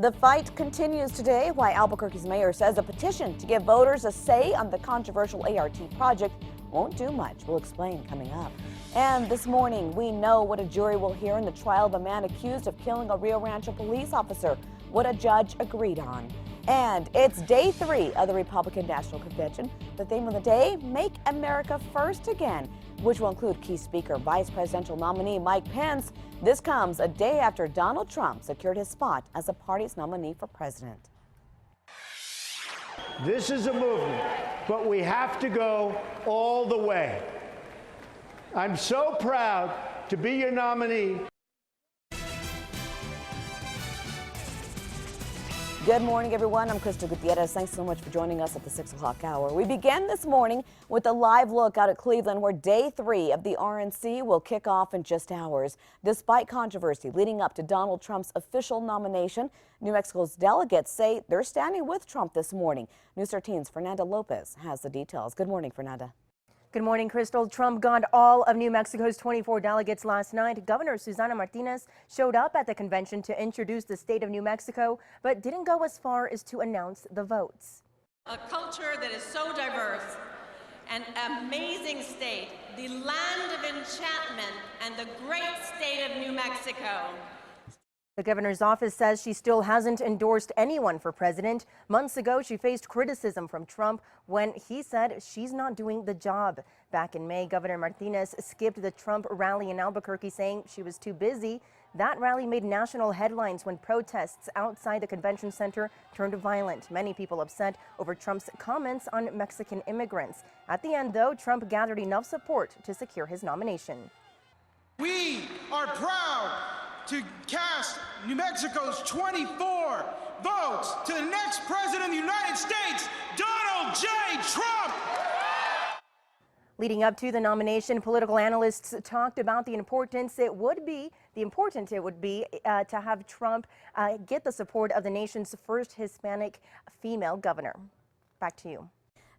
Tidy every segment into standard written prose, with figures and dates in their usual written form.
The fight continues today, why Albuquerque's mayor says a petition to give voters a say on the controversial ART project won't do much. We'll explain coming up. And this morning, we know what a jury will hear in the trial of a man accused of killing a Rio Rancho police officer, what a judge agreed on. And it's day 3 of the Republican National Convention. The theme of the day, Make America First Again, which will include key speaker, vice presidential nominee Mike Pence. This comes a day after Donald Trump secured his spot as the party's nominee for president. This is a movement, but we have to go all the way. I'm so proud to be your nominee. Good morning, everyone. I'm Crystal Gutierrez. Thanks so much for joining us at the 6 o'clock hour. We begin this morning with a live look out at Cleveland, where day 3 of the RNC will kick off in just hours. Despite controversy leading up to Donald Trump's official nomination, New Mexico's delegates say they're standing with Trump this morning. News 13's Fernanda Lopez has the details. Good morning, Fernanda. Good morning, Crystal. Trump got all of New Mexico's 24 delegates last night. Governor Susana Martinez showed up at the convention to introduce the state of New Mexico, but didn't go as far as to announce the votes. A culture that is so diverse, an amazing state, the land of enchantment, and the great state of New Mexico. The governor's office says she still hasn't endorsed anyone for president. Months ago, she faced criticism from Trump when he said she's not doing the job. Back in May, Governor Martinez skipped the Trump rally in Albuquerque, saying she was too busy. That rally made national headlines when protests outside the convention center turned violent. Many people upset over Trump's comments on Mexican immigrants. At the end, though, Trump gathered enough support to secure his nomination. We are proud to cast New Mexico's 24 votes to the next president of the United States, Donald J. Trump. Leading up to the nomination, political analysts talked about the important it would be to have Trump get the support of the nation's first Hispanic female governor. Back to you.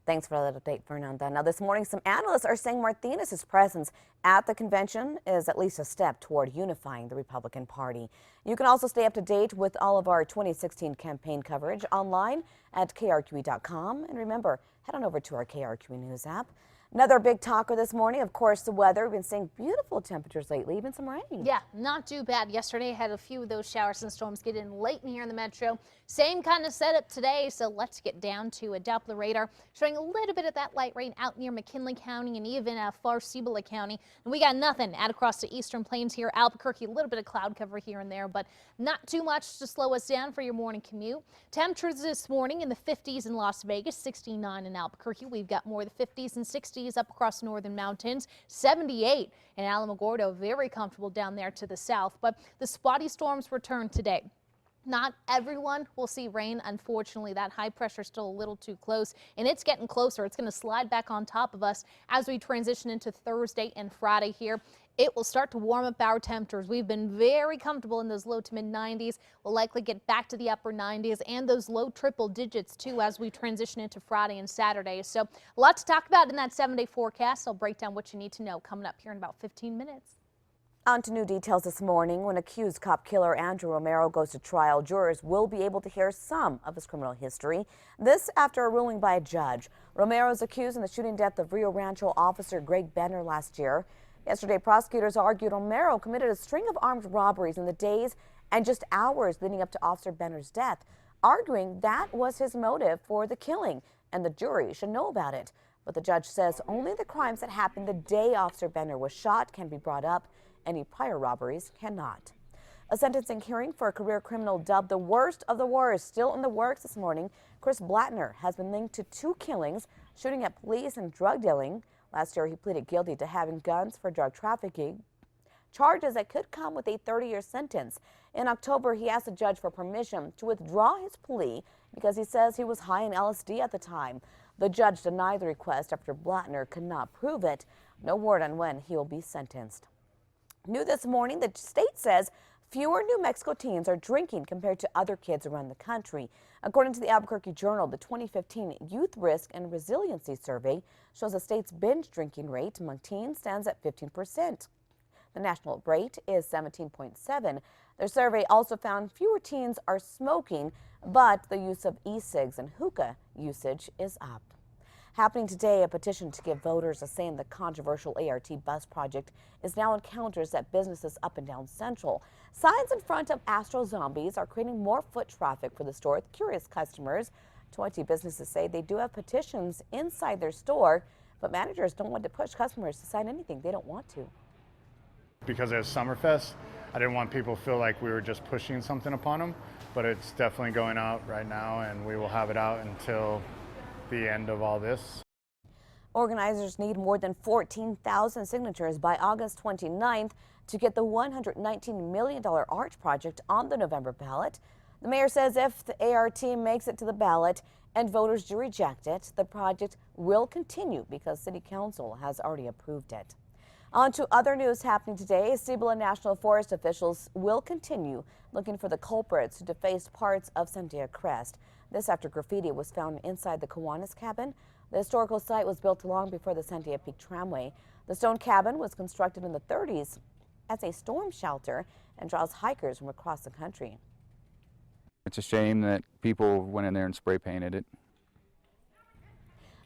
Thanks for that update, Fernanda. Now, this morning, some analysts are saying Martinez's presence at the convention is at least a step toward unifying the Republican Party. You can also stay up to date with all of our 2016 campaign coverage online at KRQE.com. And remember, head on over to our KRQE News app. Another big talker this morning, of course, the weather. We've been seeing beautiful temperatures lately, even some rain. Yeah, not too bad. Yesterday, had a few of those showers and storms get in late in here in the metro. Same kind of setup today, so let's get down to a Doppler radar showing a little bit of that light rain out near McKinley County and even far Cibola County. And we got nothing out across the eastern plains here. Albuquerque, a little bit of cloud cover here and there, but not too much to slow us down for your morning commute. Temperatures this morning in the 50s in Las Vegas, 69 in Albuquerque. We've got more of the 50s and 60s up across the northern mountains, 78 in Alamogordo, very comfortable down there to the south. But the spotty storms return today. Not everyone will see rain. Unfortunately, that high pressure is still a little too close, and it's getting closer. It's going to slide back on top of us as we transition into Thursday and Friday here. It will start to warm up our temperatures. We've been very comfortable in those low to mid 90s. We'll likely get back to the upper 90s and those low triple digits too as we transition into Friday and Saturday. So a lot to talk about in that 7-day forecast. I'll break down what you need to know coming up here in about 15 minutes. On to new details this morning. When accused cop killer Andrew Romero goes to trial, jurors will be able to hear some of his criminal history. This after a ruling by a judge. Romero is accused in the shooting death of Rio Rancho officer Greg Benner last year. Yesterday, prosecutors argued Romero committed a string of armed robberies in the days and just hours leading up to Officer Benner's death, arguing that was his motive for the killing and the jury should know about it. But the judge says only the crimes that happened the day Officer Benner was shot can be brought up. Any prior robberies cannot. A sentencing hearing for a career criminal dubbed the worst of the worst still in the works this morning. Chris Blattner has been linked to 2 killings, shooting at police and drug dealing. Last year, he pleaded guilty to having guns for drug trafficking, charges that could come with a 30-year sentence. In October, he asked the judge for permission to withdraw his plea because he says he was high in LSD at the time. The judge denied the request after Blattner could not prove it. No word on when he will be sentenced. New this morning, the state says fewer New Mexico teens are drinking compared to other kids around the country. According to the Albuquerque Journal, the 2015 Youth Risk and Resiliency Survey shows the state's binge drinking rate among teens stands at 15%. The national rate is 17.7. Their survey also found fewer teens are smoking, but the use of e-cigs and hookah usage is up. Happening today, a petition to give voters a say in the controversial ART bus project is now encounters at businesses up and down Central. Signs in front of Astro Zombies are creating more foot traffic for the store with curious customers. 20 businesses say they do have petitions inside their store, but managers don't want to push customers to sign anything they don't want to. Because it's Summerfest, I didn't want people to feel like we were just pushing something upon them, but it's definitely going out right now, and we will have it out until the end of all this. Organizers need more than 14,000 signatures by August 29th to get the $119 million arch project on the November ballot. The mayor says if the ART makes it to the ballot and voters do reject it, the project will continue because City Council has already approved it. On to other news happening today. Cibola National Forest officials will continue looking for the culprits who defaced parts of Sandia Crest. This after graffiti was found inside the Kiwanis cabin. The historical site was built long before the Sandia Peak Tramway. The stone cabin was constructed in the 30s as a storm shelter and draws hikers from across the country. It's a shame that people went in there and spray painted it.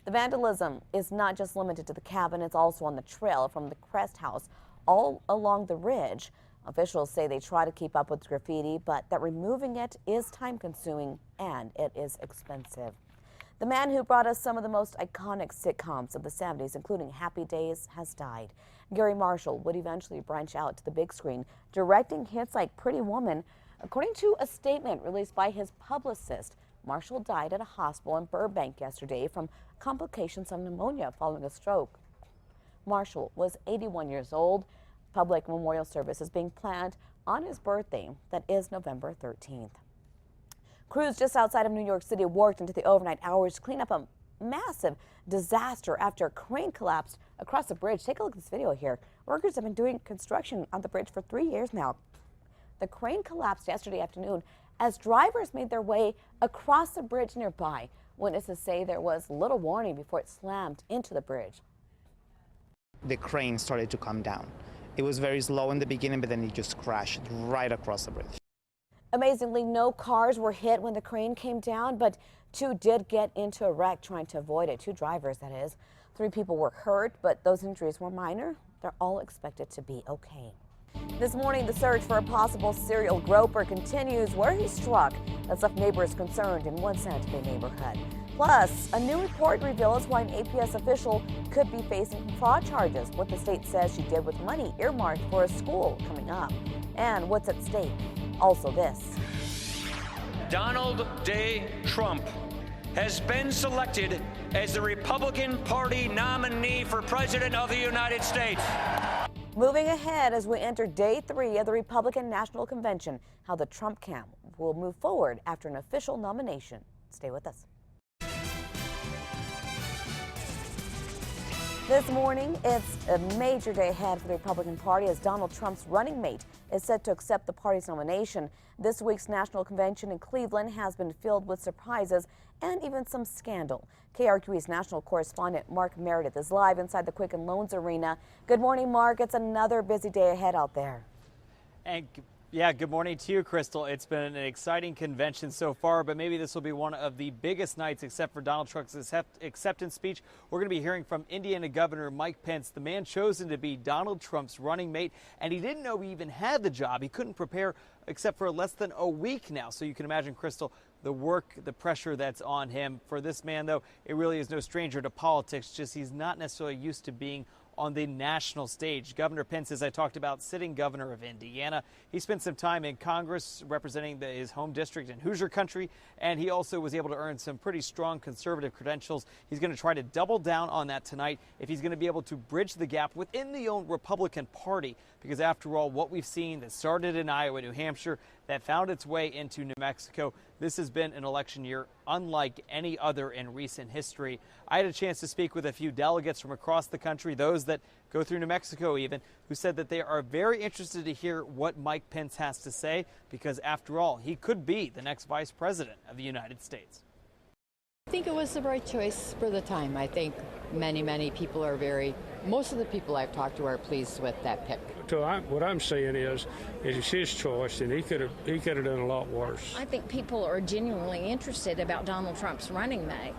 The vandalism is not just limited to the cabin, it's also on the trail from the Crest House all along the ridge. Officials say they try to keep up with graffiti, but that removing it is time-consuming and it is expensive. The man who brought us some of the most iconic sitcoms of the 70s, including Happy Days, has died. Gary Marshall would eventually branch out to the big screen, directing hits like Pretty Woman. According to a statement released by his publicist, Marshall died at a hospital in Burbank yesterday from complications of pneumonia following a stroke. Marshall was 81 years old. Public memorial service is being planned on his birthday, that is November 13th. Crews just outside of New York City worked into the overnight hours to clean up a massive disaster after a crane collapsed across the bridge. Take a look at this video here. Workers have been doing construction on the bridge for 3 years now. The crane collapsed yesterday afternoon as drivers made their way across the bridge nearby. Witnesses say there was little warning before it slammed into the bridge. The crane started to come down. It was very slow in the beginning, but then it just crashed right across the bridge. Amazingly, no cars were hit when the crane came down, but 2 did get into a wreck trying to avoid it. 2 drivers, that is. 3 people were hurt, but those injuries were minor. They're all expected to be okay. This morning, the search for a possible serial groper continues. Where he struck has left neighbors concerned in one Santa Fe neighborhood. Plus, a new report reveals why an APS official could be facing fraud charges, what the state says she did with money earmarked for a school coming up, and what's at stake. Also this. Donald J. Trump has been selected as the Republican Party nominee for President of the United States. Moving ahead as we enter day 3 of the Republican National Convention, how the Trump camp will move forward after an official nomination. Stay with us. This morning, it's a major day ahead for the Republican Party as Donald Trump's running mate is set to accept the party's nomination. This week's national convention in Cleveland has been filled with surprises and even some scandal. KRQE's national correspondent Mark Meredith is live inside the Quicken Loans Arena. Good morning, Mark. It's another busy day ahead out there. And yeah, good morning to you, Crystal. It's been an exciting convention so far, but maybe this will be one of the biggest nights except for Donald Trump's acceptance speech. We're going to be hearing from Indiana Governor Mike Pence, the man chosen to be Donald Trump's running mate, and he didn't know he even had the job. He couldn't prepare except for less than a week now. So you can imagine, Crystal, the work, the pressure that's on him. For this man, though, it really is no stranger to politics, just he's not necessarily used to being on the national stage. Governor Pence, as I talked about, sitting governor of Indiana. He spent some time in Congress representing his home district in Hoosier country, and he also was able to earn some pretty strong conservative credentials. He's going to try to double down on that tonight if he's going to be able to bridge the gap within the own Republican Party, because after all, what we've seen that started in Iowa, New Hampshire, that found its way into New Mexico, this has been an election year unlike any other in recent history. I had a chance to speak with a few delegates from across the country, those that go through New Mexico even, who said that they are very interested to hear what Mike Pence has to say, because after all, he could be the next vice president of the United States. I think it was the right choice for the time. I think many people are very most of the people I've talked to are pleased with that pick. So what I'm saying is it's his choice, and he could have done a lot worse. I think people are genuinely interested about Donald Trump's running mate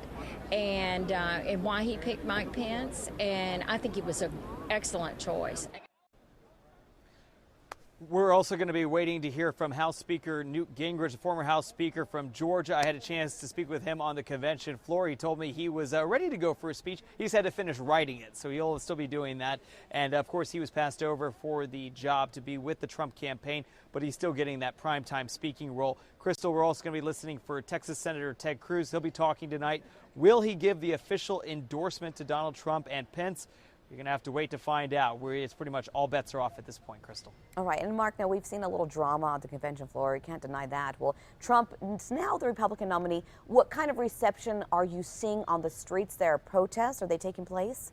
and why he picked Mike Pence, and I think it was an excellent choice. We're also going to be waiting to hear from House Speaker Newt Gingrich, the former House Speaker from Georgia. I had a chance to speak with him on the convention floor. He told me he was ready to go for a speech. He just had to finish writing it, so he'll still be doing that. And, of course, he was passed over for the job to be with the Trump campaign, but he's still getting that primetime speaking role. Crystal, we're also going to be listening for Texas Senator Ted Cruz. He'll be talking tonight. Will he give the official endorsement to Donald Trump and Pence? You're going to have to wait to find out. It's pretty much all bets are off at this point, Crystal. All right, and Mark, now we've seen a little drama on the convention floor. You can't deny that. Well, Trump is now the Republican nominee. What kind of reception are you seeing on the streets there? Protests, are they taking place?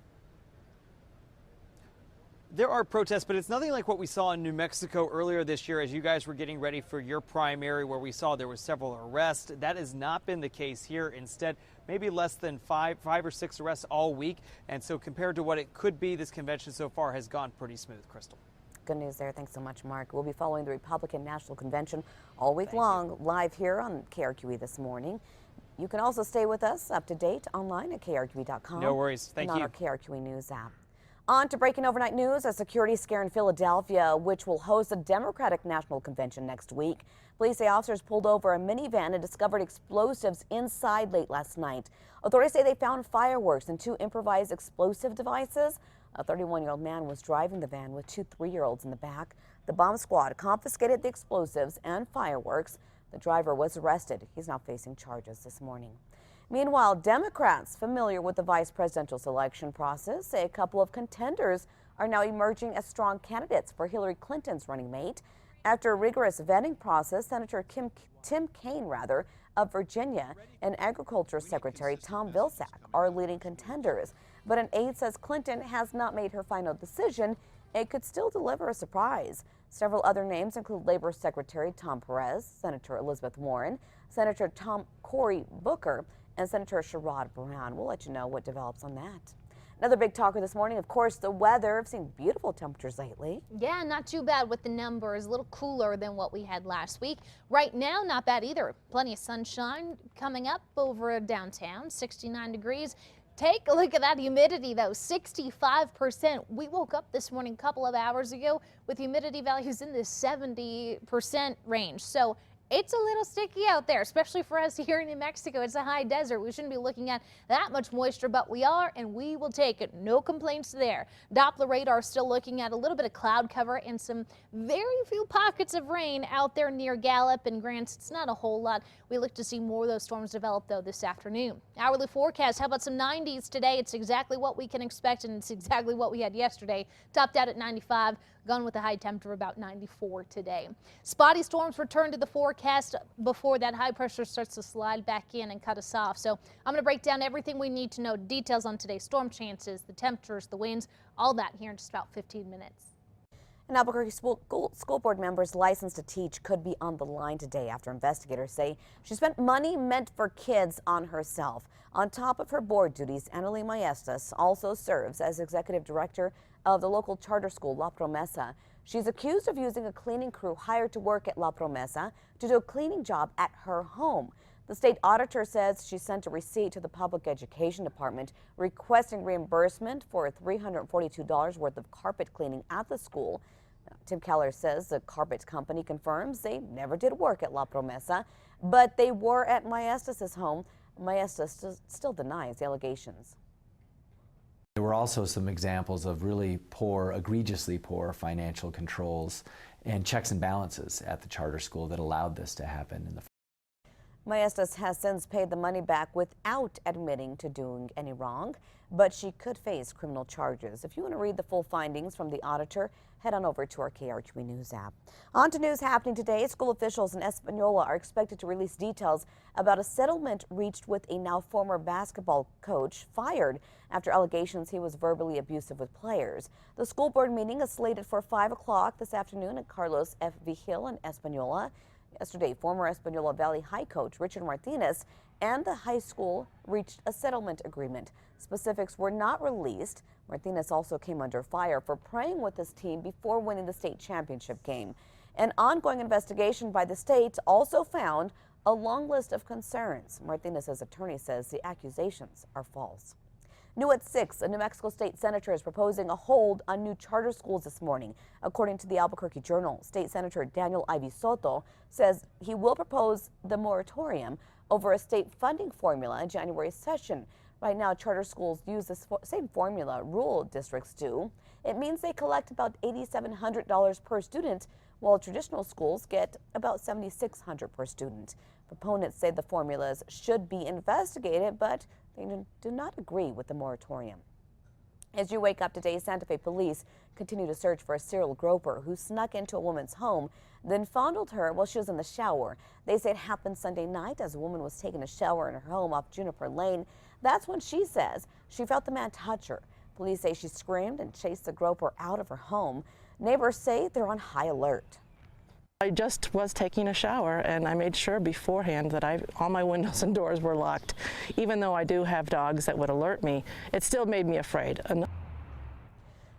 There are protests, but it's nothing like what we saw in New Mexico earlier this year as you guys were getting ready for your primary, where we saw there were several arrests. That has not been the case here. Instead, maybe less than five or six arrests all week. And so compared to what it could be, this convention so far has gone pretty smooth, Crystal. Good news there. Thanks so much, Mark. We'll be following the Republican National Convention all week long, live here on KRQE this morning. You can also stay with us up to date online at krqe.com. No worries. Thank you. And on our KRQE News app. On to breaking overnight news, a security scare in Philadelphia, which will host a Democratic National Convention next week. Police say officers pulled over a minivan and discovered explosives inside late last night. Authorities say they found fireworks and 2 improvised explosive devices. A 31-year-old man was driving the van with 2 3-year-olds in the back. The bomb squad confiscated the explosives and fireworks. The driver was arrested. He's now facing charges this morning. Meanwhile, Democrats familiar with the vice presidential selection process say a couple of contenders are now emerging as strong candidates for Hillary Clinton's running mate. After a rigorous vetting process, Senator Tim Kaine of Virginia and Agriculture Secretary Tom Vilsack are leading contenders. But an aide says Clinton has not made her final decision. It could still deliver a surprise. Several other names include Labor Secretary Tom Perez, Senator Elizabeth Warren, Senator Cory Booker, and Senator Sherrod Brown. We'll let you know what develops on that. Another big talker this morning, of course, the weather. I've seen beautiful temperatures lately. Yeah, not too bad with the numbers. A little cooler than what we had last week. Right now, not bad either. Plenty of sunshine coming up over downtown, 69 degrees. Take a look at that humidity, though, 65%. We woke up this morning a couple of hours ago with humidity values in the 70% range. So it's a little sticky out there, especially for us here in New Mexico. It's a high desert. We shouldn't be looking at that much moisture, but we are, and we will take it. No complaints there. Doppler radar still looking at a little bit of cloud cover and some very few pockets of rain out there near Gallup and Grants. It's not a whole lot. We look to see more of those storms develop, though, this afternoon. Hourly forecast, how about some 90s today? It's exactly what we can expect, and it's exactly what we had yesterday. Topped out at 95. Gone with a high temperature about 94 today. Spotty storms return to the forecast before that high pressure starts to slide back in and cut us off. So I'm going to break down everything we need to know, details on today's storm chances, the temperatures, the winds, all that here in just about 15 minutes. An Albuquerque school board member's license to teach could be on the line today after investigators say she spent money meant for kids on herself. On top of her board duties, Annalie Maestas also serves as executive director of the local charter school, La Promesa. She's accused of using a cleaning crew hired to work at La Promesa to do a cleaning job at her home. The state auditor says she sent a receipt to the public education department requesting reimbursement for $342 worth of carpet cleaning at the school. Tim Keller says the carpet company confirms they never did work at La Promesa, but they were at Maestas' home. Maestas still denies the allegations. There were also some examples of really poor, egregiously poor financial controls and checks and balances at the charter school that allowed this to happen in the Maestas has since paid the money back without admitting to doing any wrong, but she could face criminal charges. If you want to read the full findings from the auditor, head on over to our KRQE News app. On to news happening today. School officials in Espanola are expected to release details about a settlement reached with a now former basketball coach fired after allegations he was verbally abusive with players. The school board meeting is slated for 5 o'clock this afternoon at Carlos F. Vigil in Espanola. Yesterday, former Espanola Valley High coach Richard Martinez and the high school reached a settlement agreement. Specifics were not released. Martinez also came under fire for praying with his team before winning the state championship game. An ongoing investigation by the state also found a long list of concerns. Martinez's attorney says the accusations are false. New at 6, a New Mexico state senator is proposing a hold on new charter schools this morning. According to the Albuquerque Journal, State Senator Daniel Ivy Soto says he will propose the moratorium over a state funding formula in January's session. Right now, charter schools use the same formula rural districts do. It means they collect about $8,700 per student, while traditional schools get about $7,600 per student. Proponents say the formulas should be investigated, but they do not agree with the moratorium. As you wake up today, Santa Fe police continue to search for a serial groper who snuck into a woman's home, then fondled her while she was in the shower. They say it happened Sunday night as a woman was taking a shower in her home off Juniper Lane. That's when she says she felt the man touch her. Police say she screamed and chased the groper out of her home. Neighbors say they're on high alert. I just was taking a shower and I made sure beforehand that all my windows and doors were locked. Even though I do have dogs that would alert me, it still made me afraid.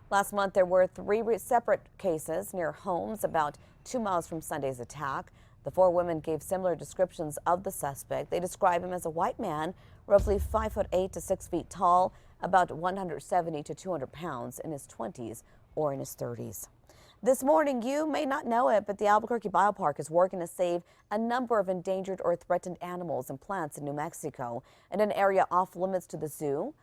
Last month, there were 3 separate cases near homes about 2 miles from Sunday's attack. The 4 women gave similar descriptions of the suspect. They describe him as a white man, roughly 5'8" to 6 feet tall, about 170 to 200 pounds, in his 20s or in his 30s. This morning, you may not know it, but the Albuquerque Biopark is working to save a number of endangered or threatened animals and plants in New Mexico. In an area off limits to the zoo,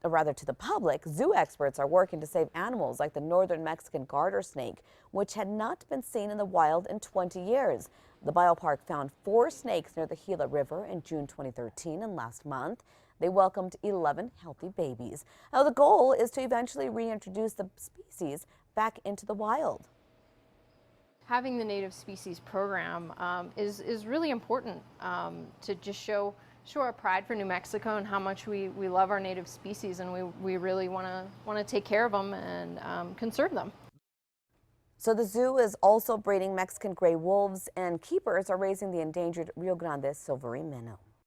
or rather to the public, zoo experts are working to save animals like the northern Mexican garter snake, which had not been seen in the wild in 20 years. The biopark found 4 snakes near the Gila River in June 2013, and last month they welcomed 11 healthy babies. Now, the goal is to eventually reintroduce the species back into the wild. Having the native species program is really important to just show our pride for New Mexico and how much we love our native species, and we really want to take care of them and conserve them. So the zoo is also breeding Mexican gray wolves, and keepers are raising the endangered Rio Grande silvery minnow.